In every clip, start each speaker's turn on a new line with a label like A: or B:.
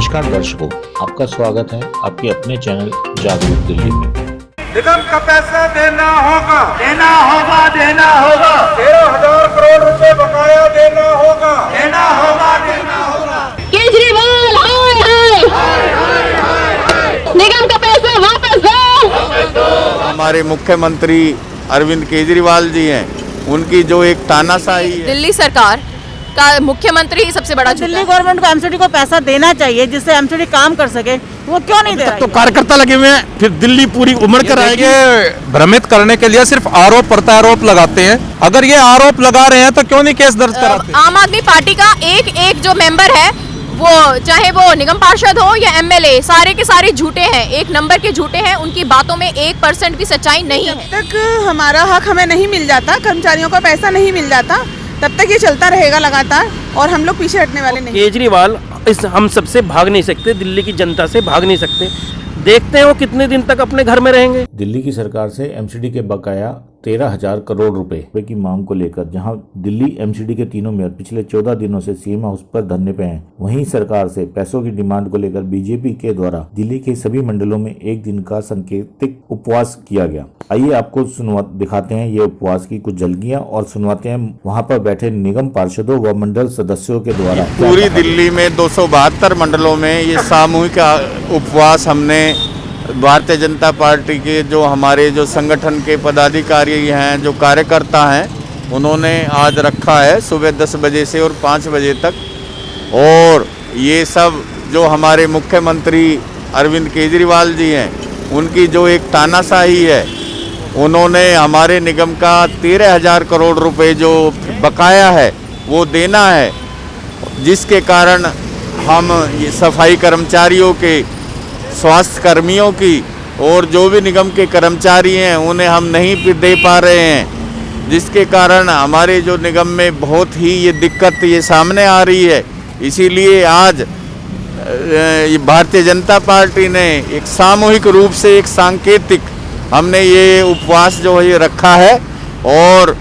A: नमस्कार दर्शकों, आपका स्वागत है आपके अपने चैनल जागरूक दिल्ली में।
B: निगम का पैसा देना होगा,
C: देना होगा, देना होगा,
B: 13,000 करोड़ रुपए बकाया देना होगा,
C: देना होगा, देना होगा।
D: केजरीवाल हाय हाय, निगम का पैसा वापस दो।
E: हमारे मुख्यमंत्री अरविंद केजरीवाल जी हैं, उनकी जो एक तानाशाही है।
F: दिल्ली सरकार का मुख्यमंत्री ही सबसे बड़ा झूठा
G: दिल्ली
F: है।
G: गवर्नमेंट को एमसीडी को पैसा देना चाहिए जिससे एमसीडी काम कर सके, वो क्यों नहीं दे रहा है?
H: तो कार्यकर्ता लगे हुए हैं, फिर दिल्ली पूरी उमड़ कर आएगी। भ्रमित करने के लिए सिर्फ आरोप प्रत्यारोप लगाते हैं। अगर ये आरोप लगा रहे हैं तो क्यों नहीं केस दर्ज कराते?
F: आम आदमी पार्टी का एक जो मेंबर है, वो चाहे वो निगम पार्षद हो या एमएलए, सारे के सारे झूठे हैं, एक नंबर के झूठे हैं। उनकी बातों में 1% भी सच्चाई नहीं है।
I: जब तक हमारा हक हमें नहीं मिल जाता, कर्मचारियों का पैसा नहीं मिल जाता, तब तक ये चलता रहेगा लगातार और हम लोग पीछे हटने वाले नहीं।
J: केजरीवाल हम सबसे भाग नहीं सकते, दिल्ली की जनता से भाग नहीं सकते। देखते हैं वो कितने दिन तक अपने घर में रहेंगे।
A: दिल्ली की सरकार से एमसीडी के बकाया 13,000 करोड़ रुपए की मांग को लेकर जहां दिल्ली एमसीडी के तीनों मेयर पिछले 14 दिनों से सीएम हाउस पर धरने पे हैं, वहीं सरकार से पैसों की डिमांड को लेकर बीजेपी के द्वारा दिल्ली के सभी मंडलों में एक दिन का सांकेतिक उपवास किया गया। आइए आपको दिखाते हैं ये उपवास की कुछ झलकियां और सुनवाते हैं वहां पर बैठे निगम पार्षदों व मंडल सदस्यों के द्वारा।
E: पूरी दिल्ली में 272 मंडलों में ये सामूहिक उपवास हमने भारतीय जनता पार्टी के जो हमारे जो संगठन के पदाधिकारी हैं, जो कार्यकर्ता हैं, उन्होंने आज रखा है सुबह 10 बजे से और 5 बजे तक। और ये सब जो हमारे मुख्यमंत्री अरविंद केजरीवाल जी हैं, उनकी जो एक तानाशाही है, उन्होंने हमारे निगम का 13,000 करोड़ रुपए जो बकाया है वो देना है, जिसके कारण हम ये सफाई कर्मचारियों के, स्वास्थ्य कर्मियों की और जो भी निगम के कर्मचारी हैं उन्हें हम नहीं दे पा रहे हैं, जिसके कारण हमारे जो निगम में बहुत ही ये दिक्कत ये सामने आ रही है। इसीलिए आज भारतीय जनता पार्टी ने एक सामूहिक रूप से एक सांकेतिक हमने ये उपवास जो है ये रखा है। और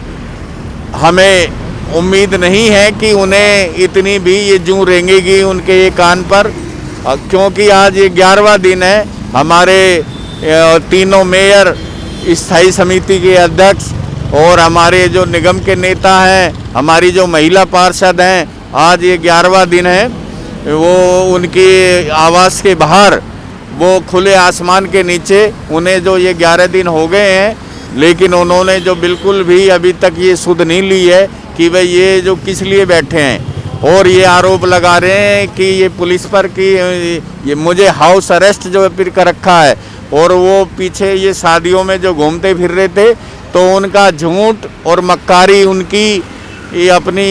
E: हमें उम्मीद नहीं है कि उन्हें इतनी भी ये जूं रेंगेगी उनके ये कान पर, क्योंकि आज ये 11वां दिन है। हमारे तीनों मेयर, स्थायी समिति के अध्यक्ष और हमारे जो निगम के नेता हैं, हमारी जो महिला पार्षद हैं, आज ये 11वां दिन है। वो उनकी आवास के बाहर, वो खुले आसमान के नीचे, उन्हें जो ये 11 दिन हो गए हैं, लेकिन उन्होंने जो बिल्कुल भी अभी तक ये सुध नहीं ली है कि भाई ये जो किस लिए बैठे हैं। और ये आरोप लगा रहे हैं कि ये पुलिस पर कि ये मुझे हाउस अरेस्ट जो फिर कर रखा है, और वो पीछे ये शादियों में जो घूमते फिर रहे थे, तो उनका झूठ और मक्कारी उनकी ये अपनी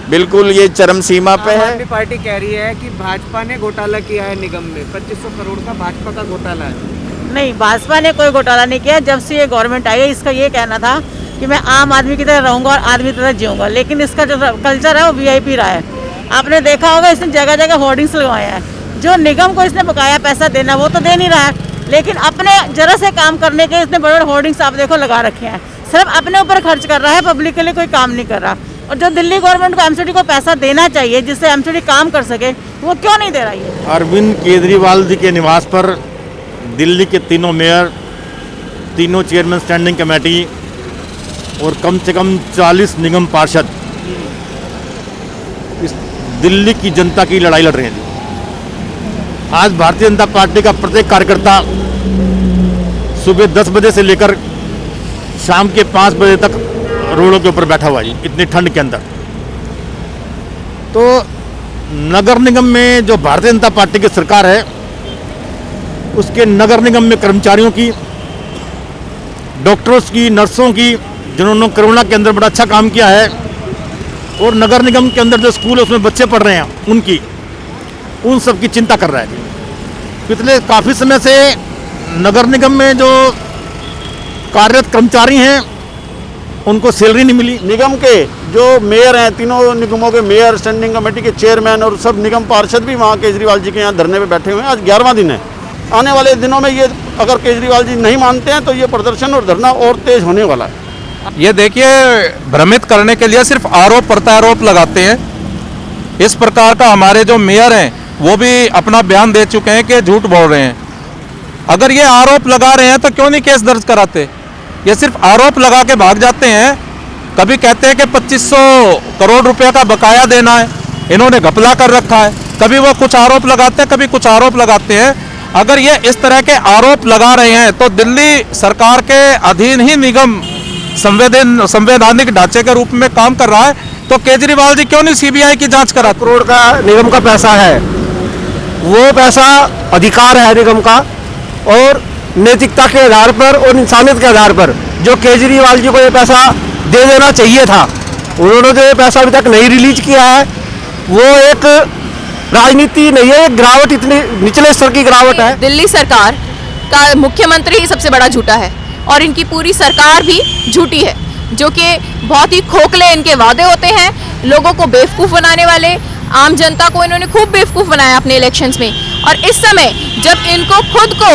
E: बिल्कुल ये चरम सीमा पे है।
C: आम आदमी पार्टी कह रही है कि भाजपा ने घोटाला किया है निगम में, 2500 करोड़ का भाजपा का घोटाला है।
G: नहीं, भाजपा ने कोई घोटाला नहीं किया। जब से ये गवर्नमेंट आई है, इसका ये कहना था कि मैं आम आदमी की तरह रहूंगा और आदमी की तरह जीऊंगा, लेकिन इसका जो कल्चर है वो वीआईपी रहा है। आपने देखा होगा इसने जगह जगह होर्डिंग्स लगवाए हैं। जो निगम को इसने बकाया पैसा देना वो तो दे नहीं रहा है, लेकिन अपने जरा से काम करने के इसने बड़े बड़े होर्डिंग्स आप देखो लगा रखे हैं। सिर्फ अपने ऊपर खर्च कर रहा है, पब्लिक के लिए कोई काम नहीं कर रहा। और जो दिल्ली गवर्नमेंट को एमसीडी को पैसा देना चाहिए जिससे एमसीडी काम कर सके, वो क्यों नहीं दे रहा है?
H: अरविंद केजरीवाल जी के निवास पर दिल्ली के तीनों मेयर, तीनों चेयरमैन स्टैंडिंग कमेटी और कम से कम 40 निगम पार्षद इस दिल्ली की जनता की लड़ाई लड़ रहे हैं। आज भारतीय जनता पार्टी का प्रत्येक कार्यकर्ता सुबह 10 बजे से लेकर शाम के 5 बजे तक रोडों के ऊपर बैठा हुआ है, इतनी ठंड के अंदर। तो नगर निगम में जो भारतीय जनता पार्टी की सरकार है, उसके नगर निगम में कर्मचारियों की, डॉक्टर्स की, नर्सों की, जिन्होंने कोरोना के अंदर बड़ा अच्छा काम किया है, और नगर निगम के अंदर जो स्कूल है उसमें बच्चे पढ़ रहे हैं, उन सब की चिंता कर रहा है। पिछले काफ़ी समय से नगर निगम में जो कार्यरत कर्मचारी हैं उनको सैलरी नहीं मिली।
K: निगम के जो मेयर हैं, तीनों निगमों के मेयर, स्टैंडिंग कमेटी के चेयरमैन और सब निगम पार्षद भी वहाँ केजरीवाल जी के यहाँ धरने पे बैठे हुए हैं। आज 11वां दिन है। आने वाले दिनों में ये अगर केजरीवाल जी नहीं मानते हैं तो ये प्रदर्शन और धरना और तेज होने वाला है।
H: ये देखिए, भ्रमित करने के लिए सिर्फ आरोप प्रत्यारोप लगाते हैं। इस प्रकार का हमारे जो मेयर हैं,
B: वो भी अपना बयान दे चुके हैं कि झूठ बोल रहे हैं। अगर ये आरोप लगा रहे हैं तो क्यों नहीं केस दर्ज कराते? ये सिर्फ आरोप लगा के भाग जाते हैं। कभी कहते हैं कि 2500 करोड़ रुपए का बकाया देना है, इन्होंने घपला कर रखा है। कभी वो कुछ आरोप लगाते हैं, कभी कुछ आरोप लगाते हैं। अगर ये इस तरह के आरोप लगा रहे हैं तो दिल्ली सरकार के अधीन ही निगम संवैधानिक ढांचे के रूप में काम कर रहा है, तो केजरीवाल जी क्यों नहीं सीबीआई की जांच करा?
H: करोड़ का निगम का पैसा है, वो पैसा अधिकार है निगम का, और नैतिकता के आधार पर और इंसानियत के आधार पर जो केजरीवाल जी को ये पैसा दे देना चाहिए था, उन्होंने जो ये पैसा अभी तक नहीं रिलीज किया है, वो एक राजनीति नहीं है, एक गिरावट, इतनी निचले स्तर की गिरावट है।
F: दिल्ली सरकार का मुख्यमंत्री ही सबसे बड़ा झूठा है और इनकी पूरी सरकार भी झूठी है, जो कि बहुत ही खोखले इनके वादे होते हैं, लोगों को बेवकूफ़ बनाने वाले। आम जनता को इन्होंने खूब बेवकूफ़ बनाया अपने इलेक्शंस में, और इस समय जब इनको खुद को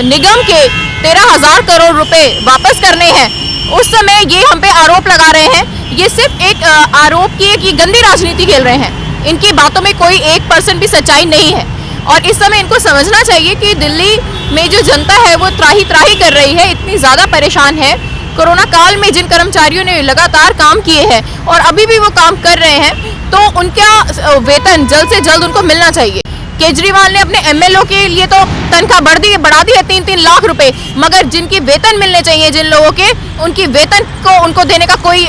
F: निगम के 13,000 करोड़ रुपए वापस करने हैं, उस समय ये हम पे आरोप लगा रहे हैं। ये सिर्फ एक आरोप की एक ये गंदी राजनीति खेल रहे हैं। इनकी बातों में कोई 1% भी सच्चाई नहीं है, और इस समय इनको समझना चाहिए कि दिल्ली में जो जनता है वो त्राही त्राही कर रही है, इतनी ज़्यादा परेशान है। कोरोना काल में जिन कर्मचारियों ने लगातार काम किए हैं और अभी भी वो काम कर रहे हैं, तो उनका वेतन जल्द से जल्द उनको मिलना चाहिए। केजरीवाल ने अपने एमएलओ के लिए तो तनख्वाह बढ़ा दी है 3-3 लाख रुपए, मगर जिनकी वेतन मिलने चाहिए जिन लोगों के, उनकी वेतन को उनको देने का कोई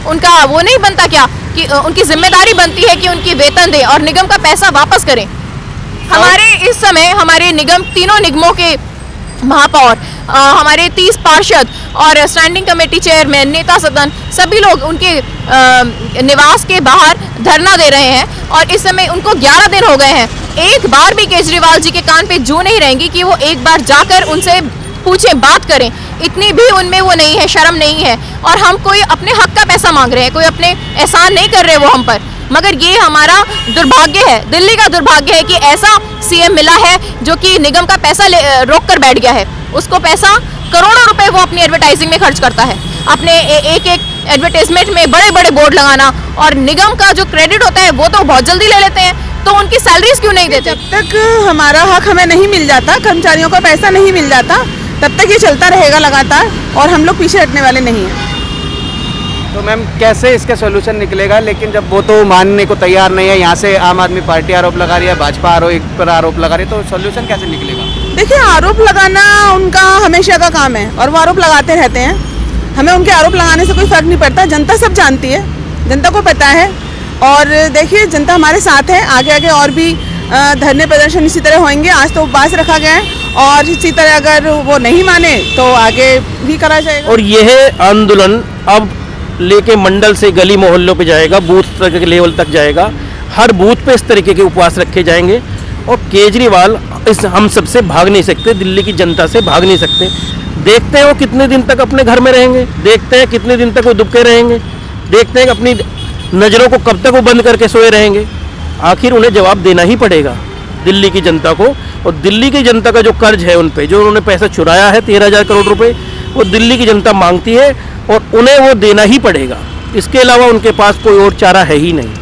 F: उनका वो नहीं बनता क्या, कि उनकी जिम्मेदारी बनती है कि उनकी वेतन दें और निगम का पैसा वापस करें। हमारे इस समय हमारे निगम, तीनों निगमों के महापौर, हमारे 30 पार्षद और स्टैंडिंग कमेटी चेयरमैन, नेता सदन, सभी लोग उनके निवास के बाहर धरना दे रहे हैं, और इस समय उनको 11 दिन हो गए हैं। एक बार भी केजरीवाल जी के कान पे जू नहीं रहेंगी कि वो एक बार जाकर उनसे पूछें, बात करें। इतनी भी उनमें वो नहीं है, शर्म नहीं है। और हम कोई अपने हक का पैसा मांग रहे हैं, कोई अपने एहसान नहीं कर रहे वो हम पर, मगर ये हमारा दुर्भाग्य है, दिल्ली का दुर्भाग्य है कि ऐसा सीएम मिला है जो कि निगम का पैसा रोक कर बैठ गया है। उसको पैसा, करोड़ों रुपए वो अपनी एडवर्टाइजिंग में खर्च करता है, अपने एक एडवर्टाइजमेंट में बड़े बड़े बोर्ड लगाना, और निगम का जो क्रेडिट होता है वो तो बहुत जल्दी ले लेते हैं। तो उनकी सैलरीज क्यों नहीं देते?
I: जब तक हमारा हक हमें नहीं मिल जाता, कर्मचारियों का पैसा नहीं मिल जाता, तब तक ये चलता रहेगा लगातार, और हम लोग पीछे हटने वाले नहीं हैं।
C: तो मैम कैसे इसका सोल्यूशन निकलेगा? लेकिन जब वो तो मानने को तैयार नहीं है, यहाँ से आम आदमी पार्टी आरोप लगा रही है, भाजपा पर आरोप लगा रही है, तो सोल्यूशन कैसे निकलेगा?
I: देखिए, आरोप लगाना उनका हमेशा का काम है और वो आरोप लगाते रहते हैं। हमें उनके आरोप लगाने से कोई फर्क नहीं पड़ता, जनता सब जानती है, जनता को पता है। और देखिए, जनता हमारे साथ है, आगे आगे और भी धरने प्रदर्शन इसी तरह होंगे। आज तो उपवास रखा गया है, और इसी तरह अगर वो नहीं माने तो आगे भी करा जाएगा।
J: और यह आंदोलन अब लेके मंडल से गली मोहल्लों पे जाएगा, बूथ तक के लेवल तक जाएगा। हर बूथ पे इस तरीके के उपवास रखे जाएंगे, और केजरीवाल हम सबसे भाग नहीं सकते, दिल्ली की जनता से भाग नहीं सकते। देखते हैं वो कितने दिन तक अपने घर में रहेंगे, देखते हैं कितने दिन तक वो दुबके रहेंगे, देखते हैं अपनी नज़रों को कब तक वो बंद करके सोए रहेंगे। आखिर उन्हें जवाब देना ही पड़ेगा दिल्ली की जनता को, और दिल्ली की जनता का जो कर्ज है उन पे, जो उन्होंने पैसा चुराया है 13,000 करोड़ रुपए, वो दिल्ली की जनता मांगती है और उन्हें वो देना ही पड़ेगा। इसके अलावा उनके पास कोई और चारा है ही नहीं।